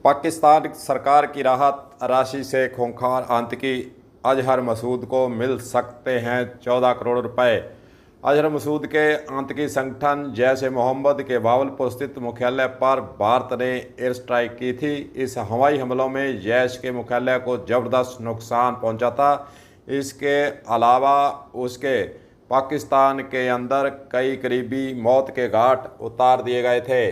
पाकिस्तान सरकार की राहत राशि से खूंखार आतंकी अजहर मसूद को मिल सकते हैं 14 करोड़ रुपए। अजहर मसूद के आतंकी संगठन जैश ए मोहम्मद के बावलपुर स्थित मुख्यालय पर भारत ने एयर स्ट्राइक की थी। इस हवाई हमलों में जैश के मुख्यालय को जबरदस्त नुकसान पहुंचा था। इसके अलावा उसके पाकिस्तान के अंदर कई करीबी मौत के घाट उतार दिए गए थे।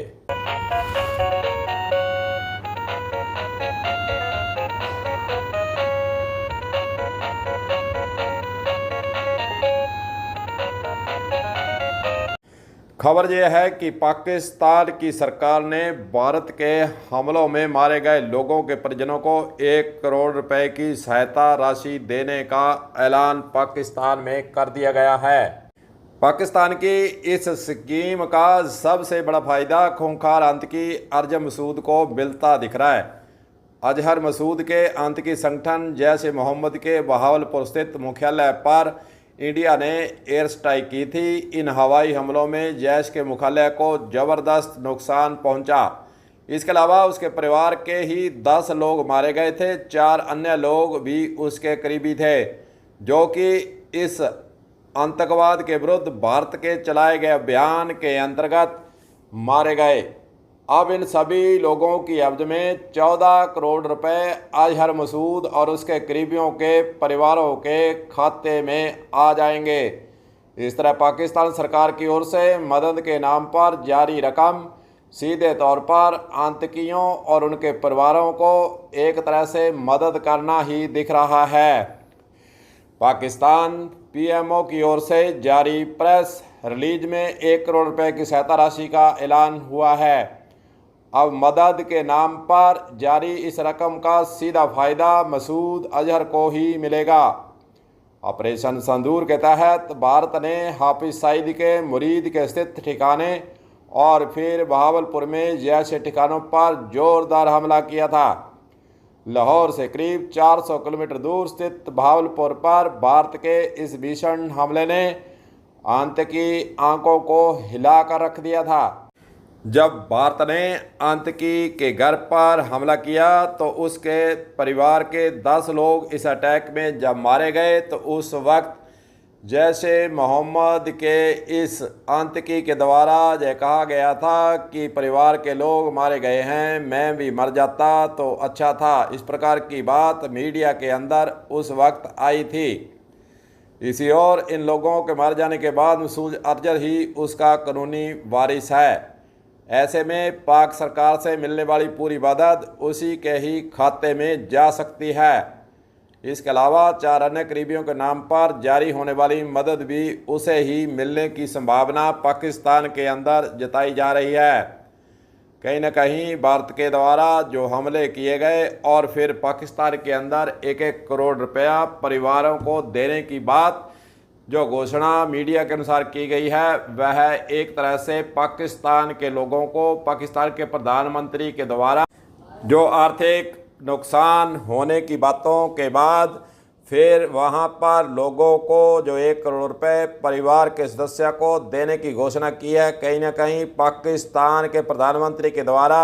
खबर यह है कि पाकिस्तान की सरकार ने भारत के हमलों में मारे गए लोगों के परिजनों को 1 करोड़ रुपए की सहायता राशि देने का ऐलान पाकिस्तान में कर दिया गया है। पाकिस्तान की इस स्कीम का सबसे बड़ा फायदा खूंखार आतंकी अजहर मसूद को मिलता दिख रहा है। अजहर मसूद के आतंकी संगठन जैश ए मोहम्मद के बहावलपुर स्थित मुख्यालय पर इंडिया ने एयर स्ट्राइक की थी। इन हवाई हमलों में जैश के मुख्यालय को जबरदस्त नुकसान पहुंचा। इसके अलावा उसके परिवार के ही 10 लोग मारे गए थे। 4 अन्य लोग भी उसके करीबी थे जो कि इस आतंकवाद के विरुद्ध भारत के चलाए गए अभियान के अंतर्गत मारे गए। अब इन सभी लोगों की एवज में 14 करोड़ रुपए अजहर मसूद और उसके करीबियों के परिवारों के खाते में आ जाएंगे। इस तरह पाकिस्तान सरकार की ओर से मदद के नाम पर जारी रकम सीधे तौर पर आतंकियों और उनके परिवारों को एक तरह से मदद करना ही दिख रहा है। पाकिस्तान पीएमओ की ओर से जारी प्रेस रिलीज में 1 करोड़ रुपए की सहायता राशि का ऐलान हुआ है। अब मदद के नाम पर जारी इस रकम का सीधा फायदा मसूद अजहर को ही मिलेगा। ऑपरेशन संदूर के तहत भारत ने हाफिज सईद के मुरीद के स्थित ठिकाने और फिर बहावलपुर में जैश ठिकानों पर जोरदार हमला किया था। लाहौर से करीब 400 किलोमीटर दूर स्थित बहावलपुर पर भारत के इस भीषण हमले ने आतंकी आंखों को हिलाकर रख दिया था। जब भारत ने आतंकी के घर पर हमला किया तो उसके परिवार के 10 लोग इस अटैक में जब मारे गए तो उस वक्त जैश ए मोहम्मद के इस आतंकी के द्वारा यह कहा गया था कि परिवार के लोग मारे गए हैं, मैं भी मर जाता तो अच्छा था। इस प्रकार की बात मीडिया के अंदर उस वक्त आई थी। इसी ओर इन लोगों के मर जाने के बाद मसूद अजहर ही उसका कानूनी वारिस है। ऐसे में पाक सरकार से मिलने वाली पूरी मदद उसी के ही खाते में जा सकती है। इसके अलावा 4 अन्य करीबियों के नाम पर जारी होने वाली मदद भी उसे ही मिलने की संभावना पाकिस्तान के अंदर जताई जा रही है। कहीं न कहीं भारत के द्वारा जो हमले किए गए और फिर पाकिस्तान के अंदर 1-1 करोड़ रुपया परिवारों को देने की बात जो घोषणा मीडिया के अनुसार की गई है, वह एक तरह से पाकिस्तान के लोगों को पाकिस्तान के प्रधानमंत्री के द्वारा जो आर्थिक नुकसान होने की बातों के बाद फिर वहां पर लोगों को जो 1 करोड़ रुपए परिवार के सदस्य को देने की घोषणा की है, कहीं ना कहीं पाकिस्तान के प्रधानमंत्री के द्वारा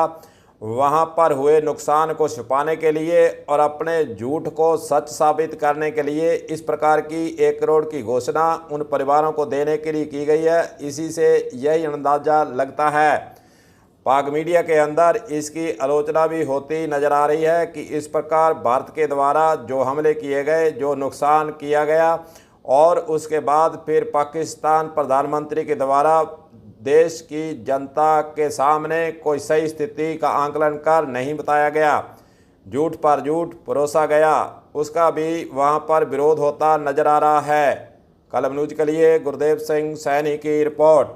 वहां पर हुए नुकसान को छुपाने के लिए और अपने झूठ को सच साबित करने के लिए इस प्रकार की 1 करोड़ की घोषणा उन परिवारों को देने के लिए की गई है। इसी से यही अंदाज़ा लगता है। पाक मीडिया के अंदर इसकी आलोचना भी होती नज़र आ रही है कि इस प्रकार भारत के द्वारा जो हमले किए गए, जो नुकसान किया गया और उसके बाद फिर पाकिस्तान प्रधानमंत्री के द्वारा देश की जनता के सामने कोई सही स्थिति का आंकलन कर नहीं बताया गया, झूठ पर झूठ परोसा गया, उसका भी वहां पर विरोध होता नजर आ रहा है। कलम न्यूज के लिए गुरदेव सिंह सैनी की रिपोर्ट।